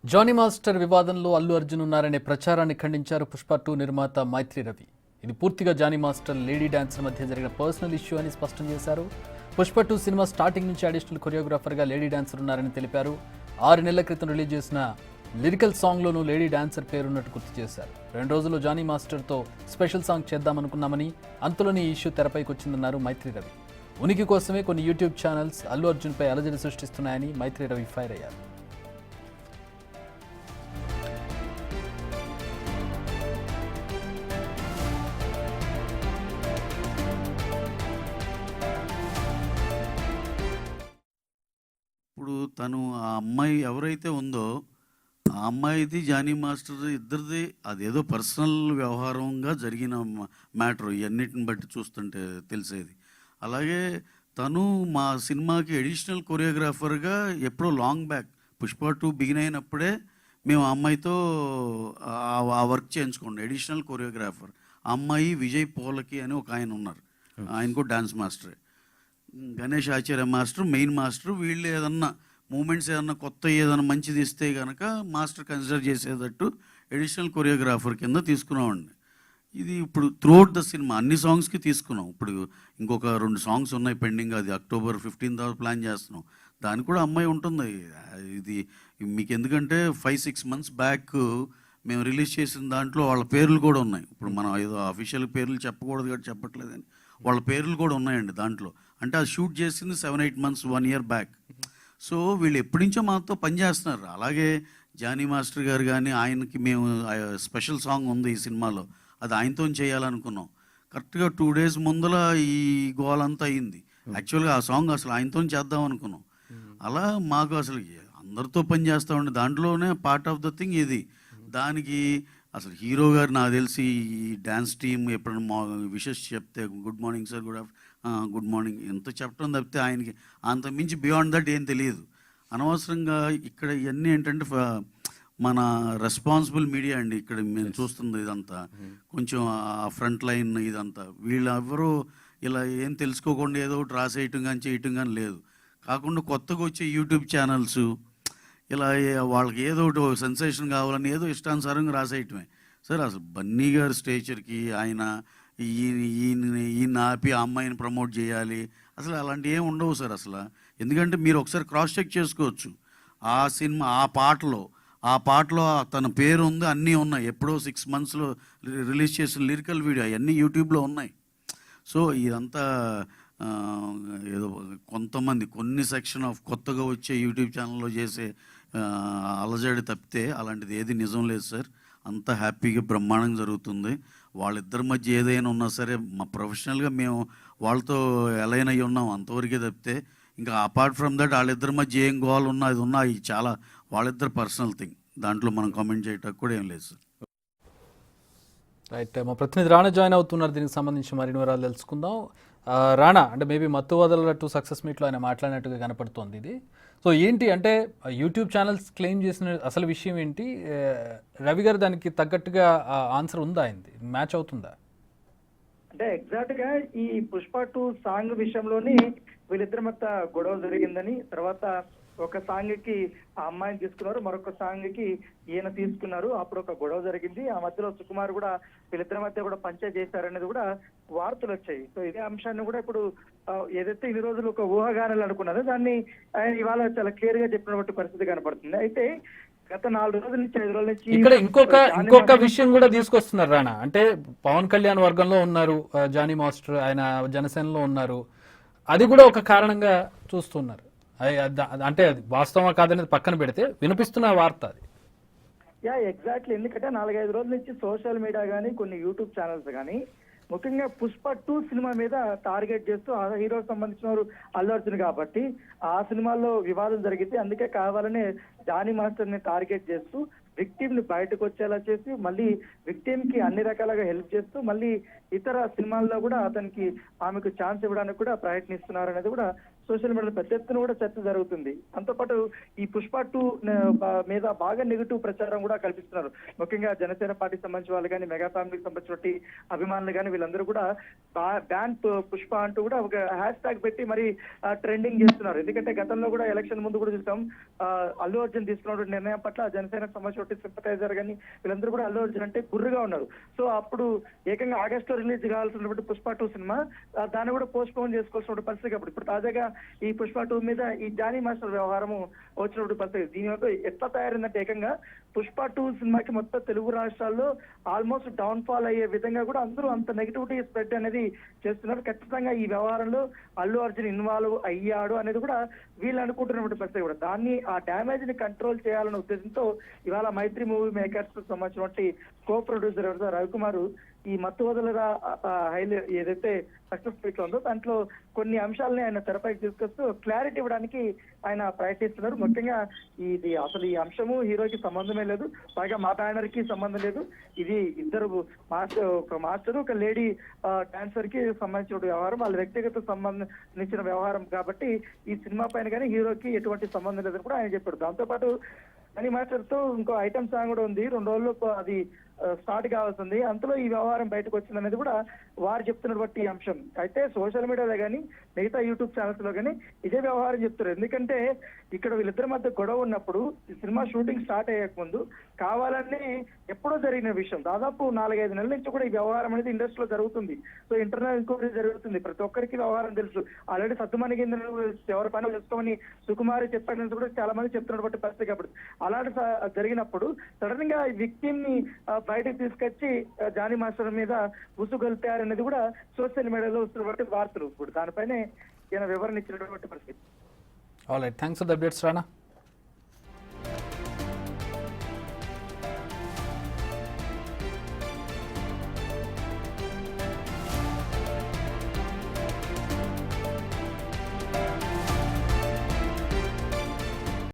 Johnny master వివాదంలో అల్లు అర్జున్ ఉన్నారనే ప్రచారాన్ని ఖండించారు పుష్ప 2 నిర్మాత మైత్రి రవి. ఇది పూర్తిగా జానీ మాస్టర్ లేడీ డాన్సర్ మధ్య జరిగిన పర్సనల్ ఇష్యూ అని స్పష్టం చేశారు. పుష్ప 2 సినిమా స్టార్టింగ్ నుంచి అడిషనల్ కొరియోగ్రాఫర్గా లేడీ డాన్సర్ ఉన్నారని తెలిపారు. 6 నెలల క్రితం రిలీజ్ చేసిన లిరికల్ సాంగ్లోనూ లేడీ డాన్సర్ పేరున్నట్టు గుర్తు చేశారు. 2 రోజుల్లో జానీ మాస్టర్తో స్పెషల్ సాంగ్ చేద్దామనుకున్నామని, అంతలోనే ఈ ఇష్యూ తెరపైకి వచ్చిందన్నారు మైత్రి రవి. ఉనికి కోసమే కొన్ని యూట్యూబ్ ఛానల్స్ అల్లు అర్జున్పై అలజడి సృష్టిస్తున్నాయని మైత్రి రవి ఫైర్ అయ్యారు. ఇప్పుడు తను ఆ అమ్మాయి ఎవరైతే ఉందో ఆ అమ్మాయిది జానీ మాస్టర్ ఇద్దరిది అదేదో పర్సనల్ వ్యవహారంగా జరిగిన మ్యాటర్ ఇవన్నిటిని బట్టి చూస్తుంటే తెలిసేది. అలాగే తను మా సినిమాకి అడిషనల్ కొరియోగ్రాఫర్గా ఎప్పుడో లాంగ్ బ్యాక్ పుష్ప 2 బిగిన్ అయినప్పుడే మేము ఆ అమ్మాయితో ఆ వర్క్ చేయించుకోండి. అడిషనల్ కొరియోగ్రాఫర్ ఆ అమ్మాయి విజయ్ పోలకి అని ఒక ఆయన ఉన్నారు, ఆయన కూడా డాన్స్ మాస్టరే. గణేష్ ఆచార్య మాస్టర్ మెయిన్ మాస్టర్. వీళ్ళు ఏదన్నా మూమెంట్స్ ఏదన్నా కొత్త ఏదన్నా మంచిది ఇస్తే కనుక మాస్టర్ కన్సిడర్ చేసేటట్టు అడిషనల్ కొరియోగ్రాఫర్ కింద తీసుకున్నామండి. ఇది ఇప్పుడు త్రూఅవుట్ ద సినిమా అన్ని సాంగ్స్కి తీసుకున్నాం. ఇప్పుడు ఇంకొక 2 సాంగ్స్ ఉన్నాయి పెండింగ్, అది October 15th ప్లాన్ చేస్తున్నాం. దానికి కూడా అమ్మాయి ఉంటుంది. ఇది మీకు ఎందుకంటే 5-6 months బ్యాక్ మేము రిలీజ్ చేసిన దాంట్లో వాళ్ళ పేర్లు కూడా ఉన్నాయి. ఇప్పుడు మనం ఏదో అఫీషియల్ పేర్లు చెప్పకూడదు కాబట్టి చెప్పట్లేదని వాళ్ళ పేర్లు కూడా ఉన్నాయండి దాంట్లో. అంటే అది షూట్ చేసింది 7-8 months 1 year బ్యాక్. సో వీళ్ళు ఎప్పటి నుంచో మాతో పనిచేస్తున్నారు. అలాగే జానీ మాస్టర్ గారు కానీ ఆయనకి మేము స్పెషల్ సాంగ్ ఉంది ఈ సినిమాలో, అది ఆయనతో చేయాలనుకున్నాం. కరెక్ట్గా 2 days ముందల ఈ గోలంతా అయింది. యాక్చువల్గా ఆ సాంగ్ అసలు ఆయనతో చేద్దాం అనుకున్నాం. అలా మాకు అసలు అందరితో పని చేస్తామండి, దాంట్లోనే పార్ట్ ఆఫ్ ద థింగ్ ఇది. దానికి అసలు హీరో గారు నాకు తెలిసి ఈ డ్యాన్స్ టీమ్ ఎప్పుడైనా విషెస్ చెప్తే good morning sir, good morning ఎంత చెప్పడం తప్పితే ఆయనకి అంత మించి బియాండ్ దట్ ఏం తెలియదు. అనవసరంగా ఇక్కడ ఇవన్నీ ఏంటంటే మన రెస్పాన్సిబుల్ మీడియా అండి ఇక్కడ మేము చూస్తుంది ఇదంతా. కొంచెం ఆ ఫ్రంట్ లైన్ ఇదంతా వీళ్ళెవరూ ఇలా ఏం తెలుసుకోకుండా ఏదో ఒకటి రాసేయటం కానీ చేయటం కానీ లేదు. కాకుండా కొత్తగా వచ్చే యూట్యూబ్ ఛానల్స్ ఇలా వాళ్ళకి ఏదో ఒకటి సెన్సేషన్ కావాలని ఏదో ఇష్టానుసారంగా రాసేయటమే. సార్ అసలు బన్నీ గారి స్టేచర్కి ఆయన ఈయన ఆపి ఆ అమ్మాయిని ప్రమోట్ చేయాలి అసలు అలాంటివి ఏమి ఉండవు సార్ అసలు. ఎందుకంటే మీరు ఒకసారి క్రాస్ చెక్ చేసుకోవచ్చు. ఆ సినిమా ఆ పాటలో తన పేరు ఉంది, అన్నీ ఉన్నాయి. ఎప్పుడో 6 months రిలీజ్ చేసిన లిరికల్ వీడియో అవన్నీ యూట్యూబ్లో ఉన్నాయి. సో ఇదంతా ఏదో కొంతమంది కొన్ని సెక్షన్ ఆఫ్ కొత్తగా వచ్చే యూట్యూబ్ ఛానల్లో చేసే అలజడి తప్పితే అలాంటిది ఏది నిజం లేదు సార్. అంతా హ్యాపీగా బ్రహ్మాండంగా జరుగుతుంది. వాళ్ళిద్దరి మధ్య ఏదైనా ఉన్నా సరే మా ప్రొఫెషనల్గా మేము వాళ్ళతో ఎలైన్ అయ్యి ఉన్నాం అంతవరకే తప్పితే ఇంకా అపార్ట్ ఫ్రమ్ దట్ వాళ్ళిద్దరి మధ్య ఏం గోల్ ఉన్నా అది ఉన్నా ఇది చాలా వాళ్ళిద్దరు పర్సనల్ థింగ్, దాంట్లో మనం కామెంట్ చేయడానికి కూడా ఏం లేదు సార్. రైట్, మా ప్రతినిధి రాణా జాయిన్ అవుతున్నారు. దీనికి సంబంధించి మరిన్ని వివరాలు తెలుసుకుందాం. రాణా, అంటే మేబీ మత్తు వదలట్టు సక్సెస్ మీట్లో ఆయన మాట్లాడినట్టుగా కనపడుతోంది ఇది. సో ఏంటి అంటే యూట్యూబ్ ఛానల్స్ క్లెయిమ్ చేసిన అసలు విషయం ఏంటి? రవి గారు దానికి తగ్గట్టుగా ఆన్సర్ ఉందా, అయింది మ్యాచ్ అవుతుందా? అంటే ఎగ్జాక్ట్ గా ఈ పుష్ప 2 సాంగ్ విషయంలోని వీళ్ళిద్దరి మధ్య గొడవ జరిగిందని, తర్వాత ఒక సాంగ్ కి ఆ అమ్మాయిని తీసుకున్నారు, మరొక సాంగ్ కి ఈయన తీసుకున్నారు. అప్పుడు ఒక గొడవ జరిగింది. ఆ మధ్యలో సుకుమార్ కూడా వీళ్ళిద్దరి మధ్య కూడా పంచాయతీ చేశారనేది కూడా వార్తలు వచ్చాయి. సో ఇదే అంశాన్ని కూడా ఇప్పుడు ఏదైతే ఇన్ని రోజులు ఒక ఊహాగానాలు అనుకున్నారో దాన్ని ఆయన ఇవాళ చాలా క్లియర్ గా చెప్పినటువంటి పరిస్థితి కనపడుతుంది. అయితే గత 4 రోజుల నుంచి 5 రోజుల నుంచి ఇక్కడ ఇంకొక విషయం కూడా తీసుకొస్తున్నారు రాణా. అంటే పవన్ కళ్యాణ్ వర్గంలో ఉన్నారు జానీ మాస్టర్, ఆయన జనసేనలో ఉన్నారు. అది కూడా ఒక కారణంగా చూస్తున్నారు. అంటే అది వాస్తవం కాదనేది పక్కన పెడితే వినిపిస్తున్న వార్త అది. ఎగ్జాక్ట్లీ. ఎందుకంటే 4-5 రోజుల నుంచి సోషల్ మీడియా కానీ కొన్ని యూట్యూబ్ ఛానల్స్ కానీ ముఖ్యంగా పుష్ప 2 సినిమా మీద టార్గెట్ చేస్తూ ఆ హీరోకి సంబంధించిన వారు అల్లు అర్జున్ కాబట్టి ఆ సినిమాలో వివాదం జరిగింది. అందుకే కావాలనే జానీ మాస్టర్ ని టార్గెట్ చేస్తూ విక్టిమ్ ని బయటకు వచ్చేలా చేసి మళ్ళీ విక్టిమ్ కి అన్ని రకాలుగా హెల్ప్ చేస్తూ మళ్ళీ ఇతర సినిమాల్లో కూడా ఆమెకు ఛాన్స్ ఇవ్వడానికి కూడా ప్రయత్నిస్తున్నారు అనేది కూడా సోషల్ మీడియాలో పెద్ద ఎత్తున కూడా చర్చ జరుగుతుంది. దాంతోపాటు ఈ పుష్ప 2 మీద బాగా నెగిటివ్ ప్రచారం కూడా కల్పిస్తున్నారు. ముఖ్యంగా జనసేన పార్టీకి సంబంధించిన వాళ్ళు కానీ, మెగా ఫ్యామిలీకి సంబంధించిన అభిమానులు కానీ వీళ్ళందరూ కూడా బ్యాన్ పుష్ప అంటూ కూడా ఒక హ్యాష్ ట్యాగ్ పెట్టి మరి ట్రెండింగ్ చేస్తున్నారు. ఎందుకంటే గతంలో కూడా ఎలక్షన్ ముందు కూడా చూసాం అల్లు అర్జున్ తీసుకున్న నిర్ణయం పట్ల జనసేనకు సంబంధించిన సింపటైజర్ కానీ వీళ్ళందరూ కూడా అల్లు అర్జున్ అంటే గుర్రుగా ఉన్నారు. సో అప్పుడు ఏకంగా ఆగస్టులో రిలీజ్ కావాల్సినటువంటి పుష్ప 2 సినిమా దాన్ని కూడా పోస్ట్ పోన్ చేసుకోవాల్సిన పరిస్థితి. ఇప్పుడు తాజాగా ఈ పుష్ప 2 మీద ఈ జానీ మాస్టర్ వ్యవహారం వచ్చినటువంటి పరిస్థితి. దీని వల్ల ఎట్లా తయారైందంటే ఏకంగా పుష్ప 2 సినిమాకి మొత్తం తెలుగు రాష్ట్రాల్లో ఆల్మోస్ట్ డౌన్ ఫాల్ అయ్యే విధంగా కూడా అందరూ అంత నెగిటివిటీ స్ప్రెడ్ అనేది చేస్తున్నారు. ఖచ్చితంగా ఈ వ్యవహారంలో అల్లు అర్జున్ ఇన్వాల్వ్ అయ్యాడు అనేది కూడా వీళ్ళు అనుకుంటున్నటువంటి పరిస్థితి కూడా. దాన్ని ఆ డ్యామేజ్ ని కంట్రోల్ చేయాలనే ఉద్దేశంతో ఇవాళ మైత్రి మూవీ మేకర్స్ సంబంధించినటువంటి కో ప్రొడ్యూసర్ రవికుమార్ ఈ మత్తు వదలరా హైలైట్ ఏదైతే సక్సెస్ స్పీక్ ఉందో దాంట్లో కొన్ని అంశాలని ఆయన తెరపైకి తీసుకొస్తూ క్లారిటీ ఇవ్వడానికి ఆయన ప్రయత్నిస్తున్నారు. ముఖ్యంగా ఇది అసలు ఈ అంశము హీరోకి సంబంధమే లేదు, పైగా మా బ్యానర్ కి సంబంధం లేదు. ఇది ఇద్దరు ఒక మాస్టర్ ఒక లేడీ డాన్సర్ కి సంబంధించిన వ్యవహారం, వాళ్ళ వ్యక్తిగత సంబంధించిన వ్యవహారం కాబట్టి ఈ సినిమా పైన కానీ హీరోకి ఎటువంటి సంబంధం లేదని కూడా ఆయన చెప్పాడు. దాంతోపాటు జానీ మాస్టర్ తో ఇంకో ఐటమ్ సాంగ్ కూడా ఉంది, 2 రోజుల్లో అది స్టార్ట్ కావాల్సింది. అంతలో ఈ వ్యవహారం బయటకు వచ్చింది అనేది కూడా వారు చెప్తున్నటువంటి అంశం. అయితే సోషల్ మీడియాలో కానీ మిగతా యూట్యూబ్ ఛానల్స్ లో కానీ ఇదే వ్యవహారం చెప్తారు. ఎందుకంటే ఇక్కడ వీళ్ళిద్దరి మధ్య గొడవ ఉన్నప్పుడు ఈ సినిమా షూటింగ్ స్టార్ట్ అయ్యక ముందు కావాలని ఎప్పుడో జరిగిన విషయం. దాదాపు 4-5 నెలల నుంచి కూడా ఈ వ్యవహారం అనేది ఇండస్ట్రీలో జరుగుతుంది. సో ఇంటర్నల్ ఎంక్వైరీ జరుగుతుంది, ప్రతి ఒక్కరికి వ్యవహారం తెలుసు. ఆల్రెడీ సత్తుమణి ఎవరి పైన తెలుసుకోమని సుకుమారి చెప్పారని కూడా చాలా మంది చెప్తున్నటువంటి పరిస్థితి. కాబట్టి అలాంటి జరిగినప్పుడు సడన్ గా విక్టిమ్ ని బయటకు తీసుకొచ్చి జానీ మాస్టర్ మీద ఉసుగొల్పారనేది కూడా సోషల్ మీడియాలో వస్తున్నటువంటి వార్తలు. ఇప్పుడు దానిపైనే ఈయన వివరణ ఇచ్చినటువంటి పరిస్థితి. All right, thanks for the updates Rana.